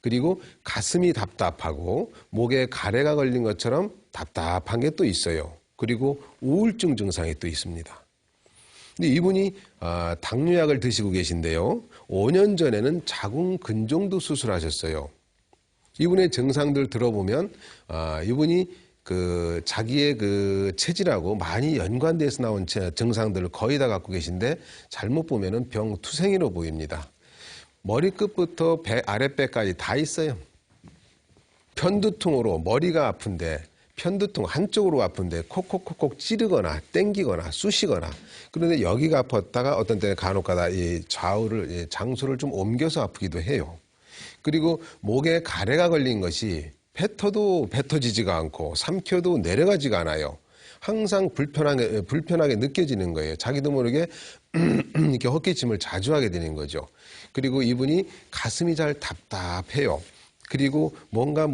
그리고 가슴이 답답하고 목에 가래가 걸린 것처럼 답답한 게 또 있어요. 그리고 우울증 증상이 또 있습니다. 근데 이분이 당뇨약을 드시고 계신데요. 5년 전에는 자궁근종도 수술하셨어요. 이분의 증상들 들어보면 이분이 자기의 체질하고 많이 연관돼서 나온 증상들을 거의 다 갖고 계신데 잘못 보면은 병투생이로 보입니다. 머리끝부터 아랫배까지 다 있어요. 편두통으로 머리가 아픈데 편두통 한쪽으로 아픈데 콕콕콕콕 찌르거나 땡기거나 쑤시거나 그런데 여기가 아팠다가 어떤 때는 간혹가다 이 장소를 좀 옮겨서 아프기도 해요. 그리고 목에 가래가 걸린 것이 뱉어도 뱉어지지가 않고 삼켜도 내려가지가 않아요. 항상 불편하게 느껴지는 거예요. 자기도 모르게 이렇게 헛기침을 자주 하게 되는 거죠. 그리고 이분이 가슴이 잘 답답해요. 그리고 뭔가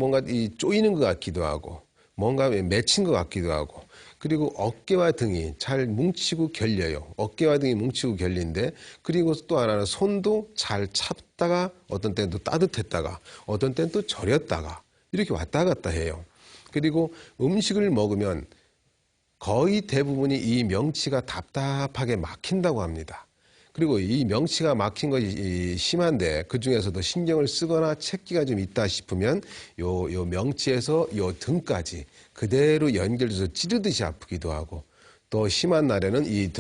쪼이는 것 같기도 하고 뭔가 맺힌 것 같기도 하고 그리고 어깨와 등이 잘 뭉치고 결려요. 어깨와 등이 뭉치고 결린데 그리고 또 하나는 손도 잘 찹다가 어떤 때는 또 따뜻했다가 어떤 때는 또 저렸다가 이렇게 왔다 갔다 해요. 그리고 음식을 먹으면 거의 대부분이 이 명치가 답답하게 막힌다고 합니다. 그리고 이 명치가 막힌 것이 심한데 그 중에서도 신경을 쓰거나 채기가 좀 있다 싶으면 요 명치에서 요 등까지 그대로 연결돼서 찌르듯이 아프기도 하고 또 심한 날에는 이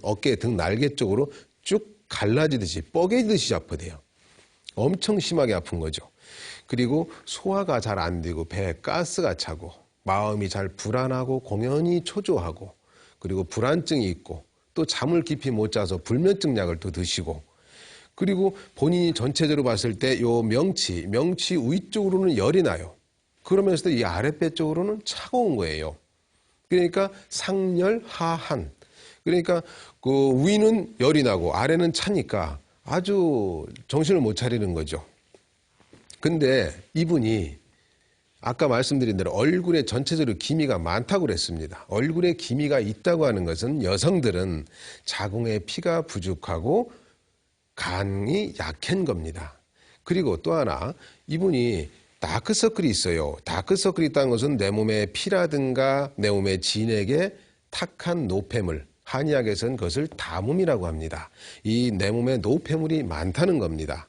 어깨 등 날개 쪽으로 쭉 갈라지듯이 뻐개지듯이 아프대요. 엄청 심하게 아픈 거죠. 그리고 소화가 잘 안 되고 배에 가스가 차고 마음이 잘 불안하고 공연히 초조하고 그리고 불안증이 있고 또 잠을 깊이 못 자서 불면증 약을 또 드시고 그리고 본인이 전체적으로 봤을 때 요 명치 위쪽으로는 열이 나요. 그러면서도 이 아랫배 쪽으로는 차가운 거예요. 그러니까 상열 하한. 그러니까 그 위는 열이 나고 아래는 차니까 아주 정신을 못 차리는 거죠. 근데 이분이 아까 말씀드린 대로 얼굴에 전체적으로 기미가 많다고 그랬습니다. 얼굴에 기미가 있다고 하는 것은 여성들은 자궁에 피가 부족하고 간이 약한 겁니다. 그리고 또 하나 이분이 다크서클이 있어요. 다크서클이 있다는 것은 내 몸에 피라든가 내 몸의 진액에 탁한 노폐물, 한의학에서는 그것을 담음이라고 합니다. 이 내 몸에 노폐물이 많다는 겁니다.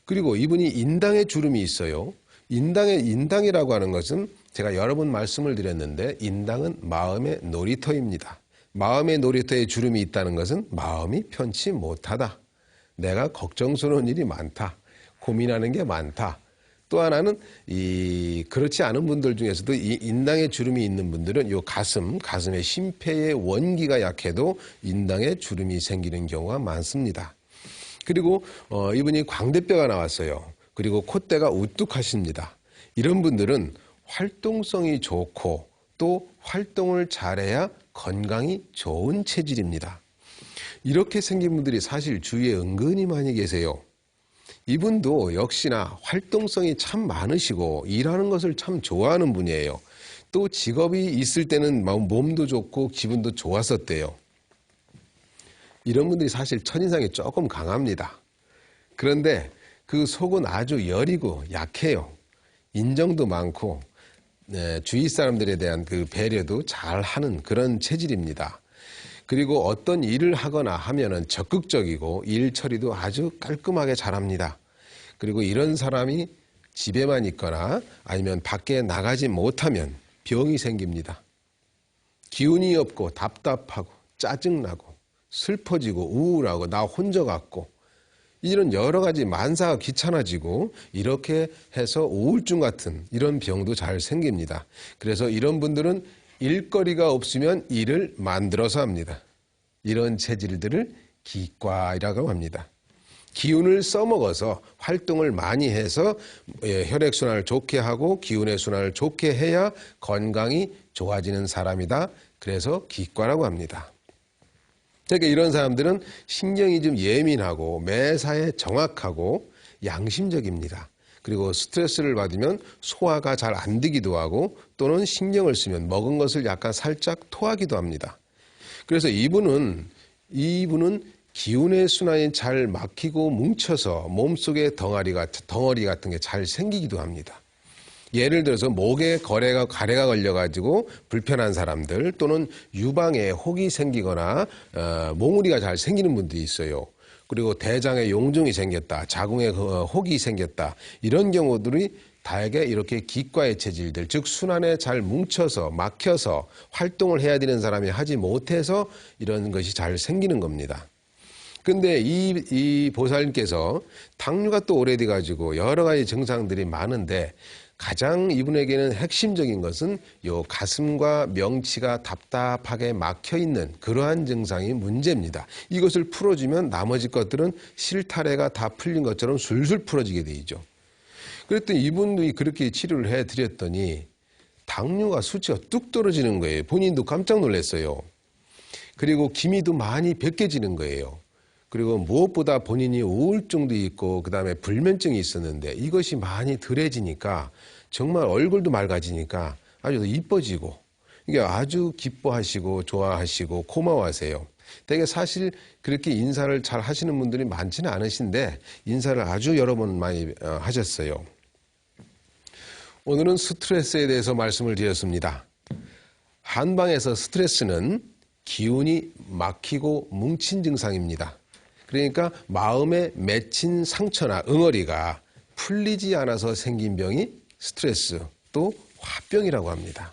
그리고 이분이 인당에 주름이 있어요. 인당이라고 하는 것은 제가 여러 번 말씀을 드렸는데 인당은 마음의 놀이터입니다. 마음의 놀이터에 주름이 있다는 것은 마음이 편치 못하다. 내가 걱정스러운 일이 많다. 고민하는 게 많다. 또 하나는 그렇지 않은 분들 중에서도 이 인당에 주름이 있는 분들은 요 가슴의 심폐의 원기가 약해도 인당에 주름이 생기는 경우가 많습니다. 그리고 이분이 광대뼈가 나왔어요. 그리고 콧대가 우뚝하십니다. 이런 분들은 활동성이 좋고 또 활동을 잘해야 건강이 좋은 체질입니다. 이렇게 생긴 분들이 사실 주위에 은근히 많이 계세요. 이분도 역시나 활동성이 참 많으시고 일하는 것을 참 좋아하는 분이에요. 또 직업이 있을 때는 몸도 좋고 기분도 좋았었대요. 이런 분들이 사실 첫인상이 조금 강합니다. 그런데 그 속은 아주 여리고 약해요. 인정도 많고 주위 사람들에 대한 그 배려도 잘하는 그런 체질입니다. 그리고 어떤 일을 하거나 하면은 적극적이고 일 처리도 아주 깔끔하게 잘합니다. 그리고 이런 사람이 집에만 있거나 아니면 밖에 나가지 못하면 병이 생깁니다. 기운이 없고 답답하고 짜증나고 슬퍼지고 우울하고 나 혼자 같고 이런 여러 가지 만사가 귀찮아지고 이렇게 해서 우울증 같은 이런 병도 잘 생깁니다. 그래서 이런 분들은 일거리가 없으면 일을 만들어서 합니다. 이런 체질들을 기과이라고 합니다. 기운을 써먹어서 활동을 많이 해서 혈액순환을 좋게 하고 기운의 순환을 좋게 해야 건강이 좋아지는 사람이다. 그래서 기과라고 합니다. 그러니까 이런 사람들은 신경이 좀 예민하고 매사에 정확하고 양심적입니다. 그리고 스트레스를 받으면 소화가 잘 안 되기도 하고 또는 신경을 쓰면 먹은 것을 약간 살짝 토하기도 합니다. 그래서 이분은 기운의 순환이 잘 막히고 뭉쳐서 몸속에 덩어리 같은 게 잘 생기기도 합니다. 예를 들어서 목에 가래가 걸려가지고 불편한 사람들 또는 유방에 혹이 생기거나 몽우리가 잘 생기는 분들이 있어요. 그리고 대장에 용종이 생겼다, 자궁에 혹이 생겼다, 이런 경우들이 다에게 이렇게 기과의 체질들, 즉 순환에 잘 뭉쳐서 막혀서 활동을 해야 되는 사람이 하지 못해서 이런 것이 잘 생기는 겁니다. 근데 이 보살님께서 당뇨가 또 오래돼 가지고 여러 가지 증상들이 많은데 가장 이분에게는 핵심적인 것은 요 가슴과 명치가 답답하게 막혀 있는 그러한 증상이 문제입니다. 이것을 풀어주면 나머지 것들은 실타래가 다 풀린 것처럼 술술 풀어지게 되죠. 그랬더니 이분이 그렇게 치료를 해드렸더니 당뇨가 수치가 뚝 떨어지는 거예요. 본인도 깜짝 놀랐어요. 그리고 기미도 많이 벗겨지는 거예요. 그리고 무엇보다 본인이 우울증도 있고 그다음에 불면증이 있었는데 이것이 많이 덜해지니까 정말 얼굴도 맑아지니까 아주 더 이뻐지고 이게 아주 기뻐하시고 좋아하시고 고마워하세요. 되게 사실 그렇게 인사를 잘 하시는 분들이 많지는 않으신데 인사를 아주 여러 번 많이 하셨어요. 오늘은 스트레스에 대해서 말씀을 드렸습니다. 한방에서 스트레스는 기운이 막히고 뭉친 증상입니다. 그러니까 마음에 맺힌 상처나 응어리가 풀리지 않아서 생긴 병이 스트레스, 또 화병이라고 합니다.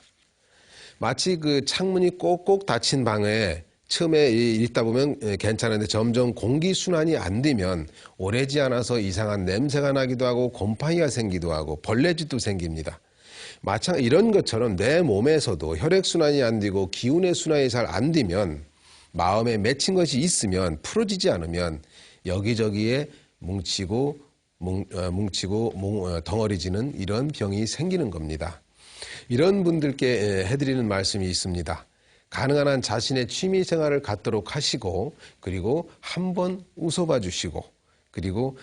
마치 그 창문이 꼭꼭 닫힌 방에 처음에 있다 보면 괜찮은데 점점 공기순환이 안 되면 오래지 않아서 이상한 냄새가 나기도 하고 곰팡이가 생기기도 하고 벌레짓도 생깁니다. 마찬가지 이런 것처럼 내 몸에서도 혈액순환이 안 되고 기운의 순환이 잘 안 되면 마음에 맺힌 것이 있으면 풀어지지 않으면 여기저기에 뭉치고 덩어리지는 이런 병이 생기는 겁니다. 이런 분들께 해드리는 말씀이 있습니다. 가능한 한 자신의 취미 생활을 갖도록 하시고 그리고 한번 웃어봐 주시고 그리고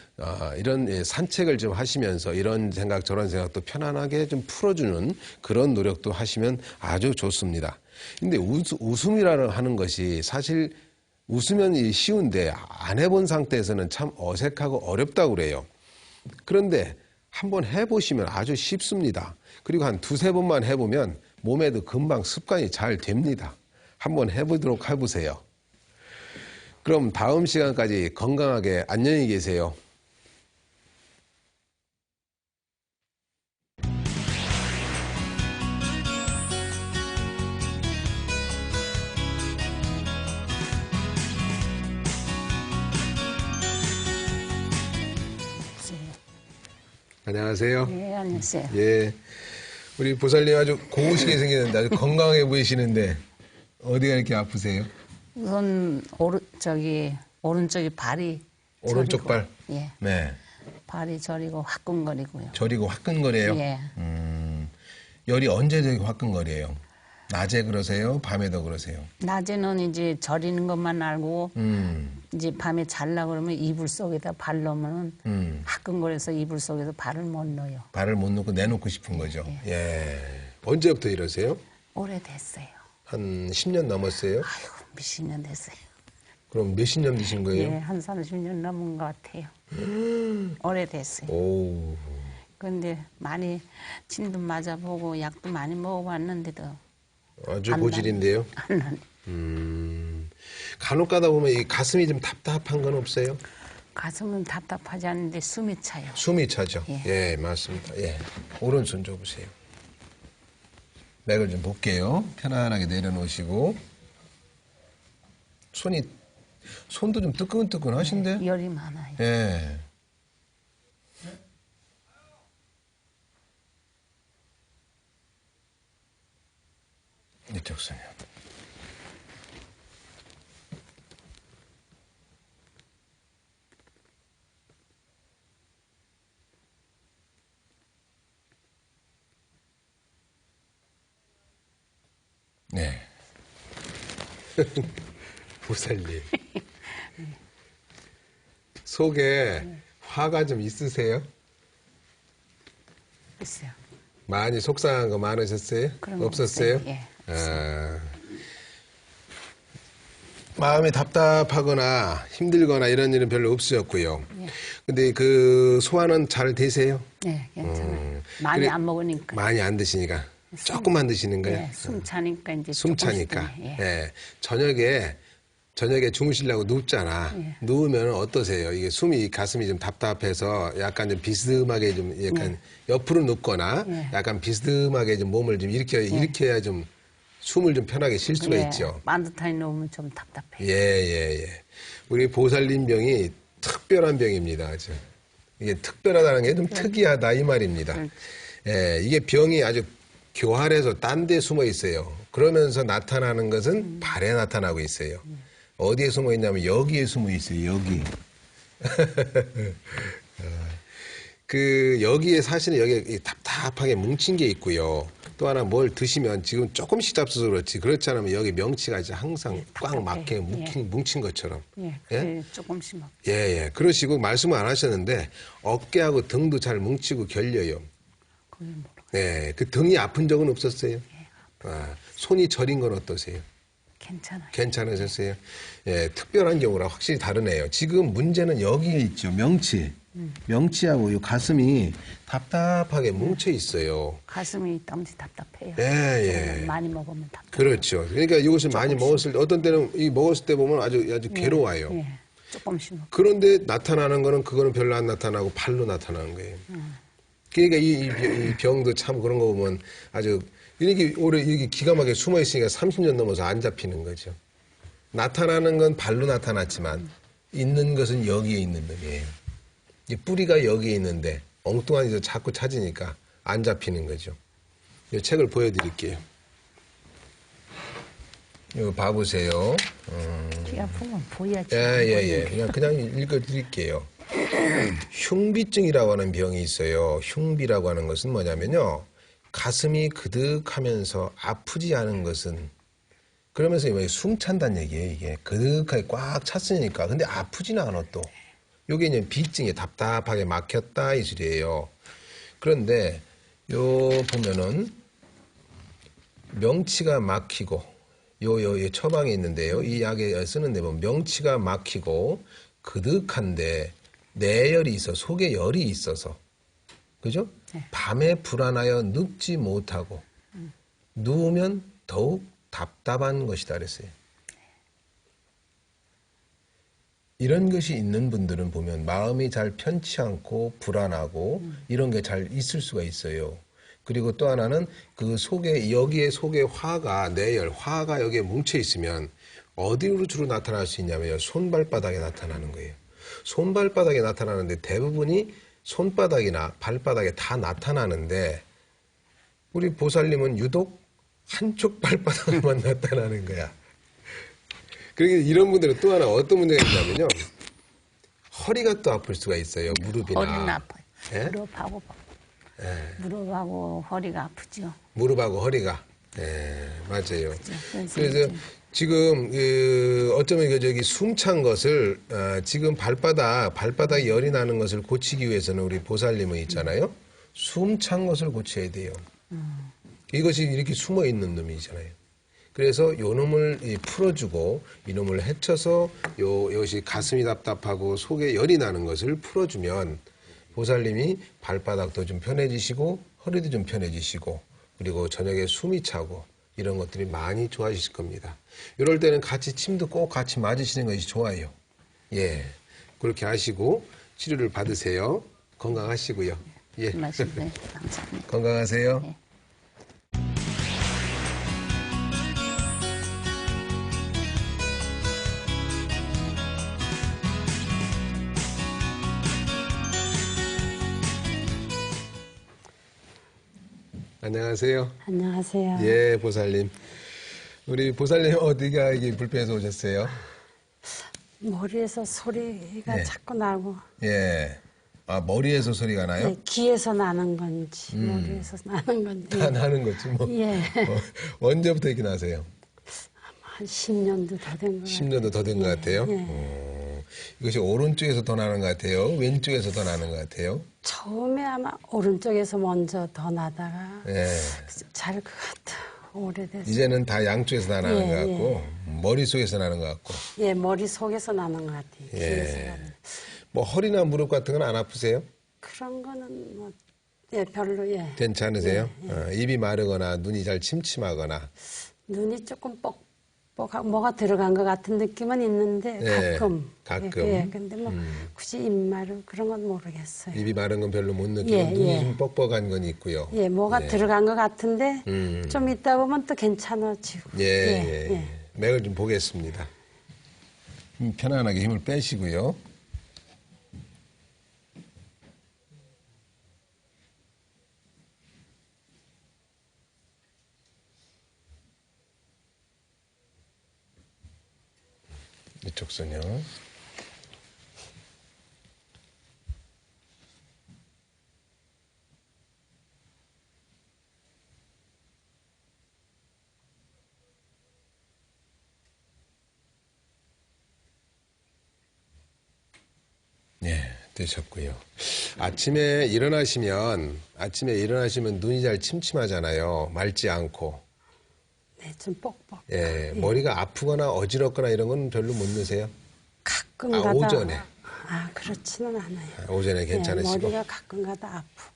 이런 산책을 좀 하시면서 이런 생각 저런 생각도 편안하게 좀 풀어주는 그런 노력도 하시면 아주 좋습니다. 근데 웃음이라는 하는 것이 사실 웃으면 쉬운데 안 해본 상태에서는 참 어색하고 어렵다고 그래요. 그런데 한번 해보시면 아주 쉽습니다. 그리고 한 두세 번만 해보면 몸에도 금방 습관이 잘 됩니다. 한번 해보도록 해보세요. 그럼 다음 시간까지 건강하게 안녕히 계세요. 안녕하세요. 네, 안녕하세요. 예, 우리 보살님 아주 고우시게 생겼는데 아주 건강해 보이시는데 어디가 이렇게 아프세요? 우선 오른쪽이 발이 오른쪽 저리고, 발? 예, 네. 발이 저리고 화끈거리고요. 저리고 화끈거려요? 예, 열이 언제 되게 화끈거려요? 낮에 그러세요? 밤에도 그러세요? 낮에는 이제 저리는 것만 알고 이제 밤에 잘라 그러면 이불 속에다 발 넣으면 화끈거려서 이불 속에서 발을 못 넣어요. 발을 못 놓고 내놓고 싶은 거죠? 예. 언제부터 이러세요? 오래됐어요. 한 10년 넘었어요? 아이고, 몇십 년 됐어요. 그럼 몇십 년 드신 거예요? 예, 한 30년 넘은 것 같아요. 오래됐어요. 오. 그런데 많이 침도 맞아보고 약도 많이 먹어봤는데도 아주 안 고질인데요? 안 나네. 간혹 가다 보면 이 가슴이 좀 답답한 건 없어요? 가슴은 답답하지 않는데 숨이 차요. 숨이 차죠? 예. 예, 맞습니다. 예. 오른손 줘보세요. 맥을 좀 볼게요. 편안하게 내려놓으시고. 손도 좀 뜨끈뜨끈하신데? 열이 많아요. 예. 이쪽 손이요. 네. 보살님. 속에 화가 좀 있으세요? 글쎄요. 많이 속상한 거 많으셨어요? 그런 거 없었어요? 없어요. 예. 아, 마음이 답답하거나 힘들거나 이런 일은 별로 없으셨고요. 예. 근데 그 소화는 잘 되세요? 네, 괜찮아요. 많이 그래, 안 먹으니까. 많이 안 드시니까. 조금만 드시는 거예요? 예, 숨 차니까 이제 숨 조금씩 차니까. 드네. 예. 예. 저녁에 주무시려고 눕잖아. 예. 누우면 어떠세요? 이게 숨이 가슴이 좀 답답해서 약간 좀 비스듬하게 좀 약간 옆으로 눕거나 예. 약간 비스듬하게 좀 몸을 좀 일으켜야 좀 숨을 좀 편하게 쉴 수가 예, 있죠. 반듯하게 놓으면 좀 답답해요. 예. 우리 보살님 병이 특별한 병입니다. 아주. 이게 특별하다는 게 좀 특이하다 이 말입니다. 예, 이게 병이 아주 교활해서 딴 데 숨어 있어요. 그러면서 나타나는 것은 발에 나타나고 있어요. 어디에 숨어 있냐면 여기에 숨어 있어요. 여기. 여기에 사실은 여기 답답하게 뭉친 게 있고요. 또 하나 뭘 드시면 지금 조금씩 잡숴서 그렇지. 그렇지 않으면 여기 명치가 이제 항상 꽉 막혀 뭉친 것처럼. 예, 예? 그래, 조금씩 먹. 예. 그러시고 말씀을 안 하셨는데 어깨하고 등도 잘 뭉치고 결려요. 그게 뭐 네, 그 등이 아픈 적은 없었어요? 손이 저린 건 어떠세요? 괜찮아요. 괜찮으셨어요? 예, 특별한 경우라 확실히 다르네요. 지금 문제는 여기에 있죠. 명치하고 이 가슴이 답답하게 뭉쳐 있어요. 가슴이 땀이 답답해요. 예. 많이 먹으면 답답해요. 그렇죠. 그러니까 이것을 많이 먹었을 때, 어떤 때는 먹었을 때 보면 아주 괴로워요. 예, 조금씩 먹. 그런데 나타나는 거는 그거는 별로 안 나타나고 발로 나타나는 거예요. 그러니까 이 병도 참 그런 거 보면 아주 이렇게 오래 이렇게 기가 막히게 숨어 있으니까 30년 넘어서 안 잡히는 거죠. 나타나는 건 발로 나타났지만 있는 것은 여기에 있는 놈이에요. 이 뿌리가 여기에 있는데 엉뚱한 데서 자꾸 찾으니까 안 잡히는 거죠. 이 책을 보여드릴게요. 이거 봐보세요. 귀 아프면 보여야지. 예. 그냥 읽어드릴게요. 흉비증이라고 하는 병이 있어요. 흉비라고 하는 것은 뭐냐면요. 가슴이 그득하면서 아프지 않은 것은 그러면서 숨 찬다는 얘기예요. 이게 그득하게 꽉 찼으니까. 근데 아프지는 않아 또. 요게 이제 비증이 답답하게 막혔다 이 소리예요. 그런데 요 보면은 명치가 막히고 요 처방이 있는데요. 이 약에 쓰는데 보면 명치가 막히고 그득한데 내열이 있어 속에 열이 있어서 그죠? 밤에 불안하여 눕지 못하고 누우면 더욱 답답한 것이다 그랬어요. 이런 것이 있는 분들은 보면 마음이 잘 편치 않고 불안하고 이런 게 잘 있을 수가 있어요. 그리고 또 하나는 그 속에 여기에 속에 화가 내열 화가 여기에 뭉쳐 있으면 어디로 주로 나타날 수 있냐면요. 손발바닥에 나타나는 거예요. 손발바닥에 나타나는데 대부분이 손바닥이나 발바닥에 다 나타나는데 우리 보살님은 유독 한쪽 발바닥만 나타나는 거야. 그러니까 이런 분들은 또 하나 어떤 문제가 있냐면요. 허리가 또 아플 수가 있어요. 무릎이나. 허리는 아파요. 예? 무릎하고 허리가 아프죠. 무릎하고 허리가. 예, 맞아요. 그래서 그래서 지금 어쩌면 저기 숨찬 것을 지금 발바닥에 열이 나는 것을 고치기 위해서는 우리 보살님은 있잖아요. 숨찬 것을 고쳐야 돼요. 이것이 이렇게 숨어 있는 놈이잖아요. 그래서 요 놈을 풀어주고 이 놈을 헤쳐서 이것이 가슴이 답답하고 속에 열이 나는 것을 풀어주면 보살님이 발바닥도 좀 편해지시고 허리도 좀 편해지시고 그리고 저녁에 숨이 차고 이런 것들이 많이 좋아지실 겁니다. 이럴 때는 같이 침도 꼭 같이 맞으시는 것이 좋아요. 예, 그렇게 하시고 치료를 받으세요. 건강하시고요. 예, 말씀해 감사합니다. 건강하세요. 예. 안녕하세요. 안녕하세요. 예, 보살님. 우리 보살님 어디가 이게 불편해서 오셨어요? 머리에서 소리가 네. 자꾸 나고 예. 아, 머리에서 소리가 나요? 네, 귀에서 나는 건지 머리에서 나는 건지 다 나는 거지 뭐. 예. 언제부터 이렇게 나세요? 한 10년도 더 된 것 같아요. 10년도 더 된 것 같아요? 예. 이것이 오른쪽에서 더 나는 것 같아요? 왼쪽에서 더 나는 것 같아요? 처음에 아마 오른쪽에서 먼저 더 나다가 예. 잘 것 같아요. 오래됐어요. 이제는 다 양쪽에서 다 나는 예, 것 같고 머릿속에서 나는 것 같고. 예, 머릿속에서 나는 것 같아요. 귀에서 예. 나는. 뭐 허리나 무릎 같은 건 안 아프세요? 그런 거는 뭐, 예, 별로, 예. 괜찮으세요? 입이 마르거나 눈이 잘 침침하거나. 눈이 조금 뻑뻑하고 뭐가 들어간 것 같은 느낌은 있는데 예, 가끔. 가끔. 예, 근데 뭐 굳이 입마를 그런 건 모르겠어요. 입이 마른 건 별로 못 느끼고 예, 눈이 예. 좀 뻑뻑한 건 있고요. 예, 뭐가 들어간 것 같은데 음. 좀 있다 보면 또 괜찮아지고. 예. 맥을 좀 보겠습니다. 편안하게 힘을 빼시고요. 이쪽 손요. 예, 되셨고요. 아침에 일어나시면 눈이 잘 침침하잖아요. 맑지 않고. 네, 좀 뻑뻑. 예, 머리가 아프거나 어지럽거나 이런 건 별로 못 느세요? 가끔 아, 가다. 오전에. 아, 그렇지는 않아요. 오전에 괜찮으시고 예, 머리가 가끔 가다 아프고.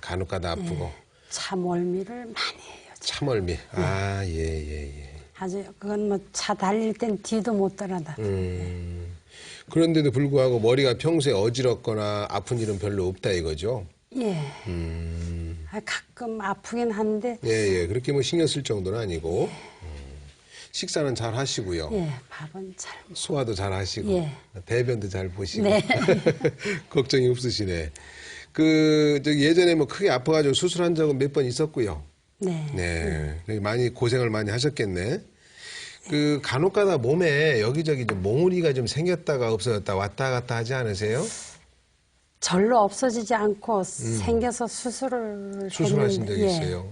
간혹가다 아프고 차멀미를 많이 해요. 참얼미. 아, 예. 아주 그건 뭐 차 달릴 땐 뒤도 못 따라다. 그런데도 불구하고 머리가 평소에 어지럽거나 아픈 일은 별로 없다 이거죠? 예. 아, 가끔 아프긴 한데 예. 그렇게 뭐 신경 쓸 정도는 아니고. 식사는 잘 하시고요. 예, 밥은 잘 소화도 잘 하시고. 예. 대변도 잘 보시고. 네. 걱정이 없으시네. 예전에 뭐 크게 아파가지고 수술한 적은 몇 번 있었고요. 네. 네. 많이 고생을 많이 하셨겠네. 간혹가다 몸에 여기저기 좀 몽우리가 좀 생겼다가 없어졌다 왔다 갔다 하지 않으세요? 절로 없어지지 않고 생겨서 수술을 수술하신 했는데, 적이 예. 있어요.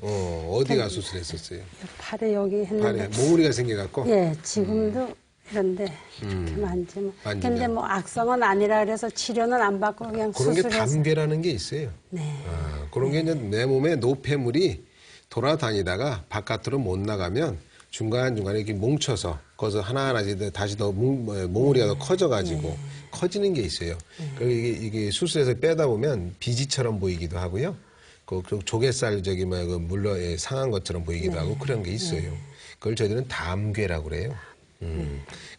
어디가 수술했었어요? 팔에 여기 했는데 팔에 몽우리가 생겨갖고? 예, 지금도 이런데 이렇게 만지면 만지면. 근데 뭐 악성은 아니라 그래서 치료는 안 받고 그냥 그런 게 수술해서 담괴라는 게 있어요. 네. 그런 게 이제 내 몸에 노폐물이 돌아다니다가 바깥으로 못 나가면 중간중간에 이렇게 뭉쳐서 거기서 하나하나씩 다시 더 몽우리가 더 커져가지고 커지는 게 있어요. 그리고 이게 수술해서 빼다 보면 비지처럼 보이기도 하고요. 그 조갯살 물로 상한 것처럼 보이기도 하고 그런 게 있어요. 그걸 저희들은 담괴라고 그래요.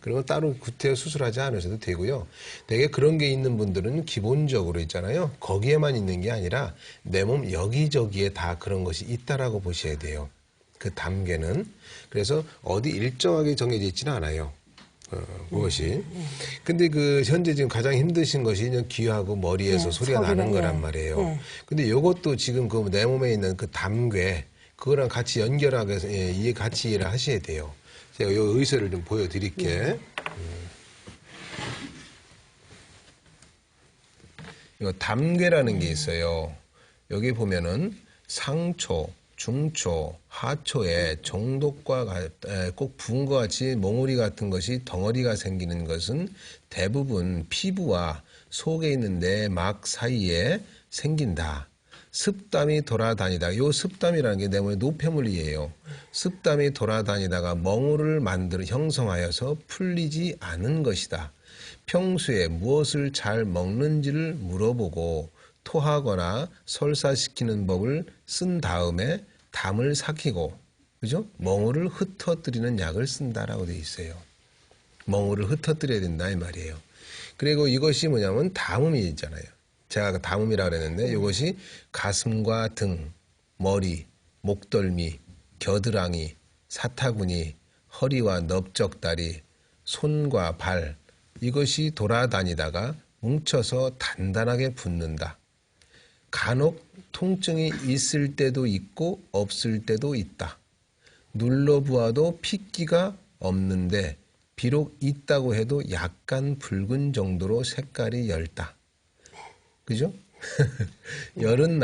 그런 건 따로 구태여 수술하지 않으셔도 되고요. 되게 그런 게 있는 분들은 기본적으로 있잖아요. 거기에만 있는 게 아니라 내 몸 여기저기에 다 그런 것이 있다라고 보셔야 돼요. 그 담괴는. 그래서 어디 일정하게 정해져 있지는 않아요. 그것이. 근데 현재 지금 가장 힘드신 것이 그냥 귀하고 머리에서 소리가 나는 거란 말이에요. 근데 이것도 지금 내 몸에 있는 그 담괴, 그거랑 같이 연결하게 해서 같이 이해를 하셔야 돼요. 제가 이 의서를 좀 보여드릴게. 이거 담괴라는 게 있어요. 여기 보면은 상초, 중초, 하초에 정독과 꼭 부은과 같이 몽우리 같은 것이 덩어리가 생기는 것은 대부분 피부와 속에 있는 내막 사이에 생긴다. 습담이 돌아다니다가 요 습담이라는 게 내 몸의 노폐물이에요. 습담이 돌아다니다가 멍울을 형성하여서 풀리지 않은 것이다. 평소에 무엇을 잘 먹는지를 물어보고 토하거나 설사시키는 법을 쓴 다음에 담을 삭히고, 그죠? 멍울을 흩어뜨리는 약을 쓴다라고 되어 있어요. 멍울을 흩어뜨려야 된다 이 말이에요. 그리고 이것이 뭐냐면 담음이 있잖아요. 제가 담음이라고 그랬는데 이것이 가슴과 등, 머리, 목덜미, 겨드랑이, 사타구니, 허리와 넓적다리, 손과 발, 이것이 돌아다니다가 뭉쳐서 단단하게 붙는다. 간혹 통증이 있을 때도 있고 없을 때도 있다. 눌러보아도 핏기가 없는데 비록 있다고 해도 약간 붉은 정도로 색깔이 엷다. 그죠? 열은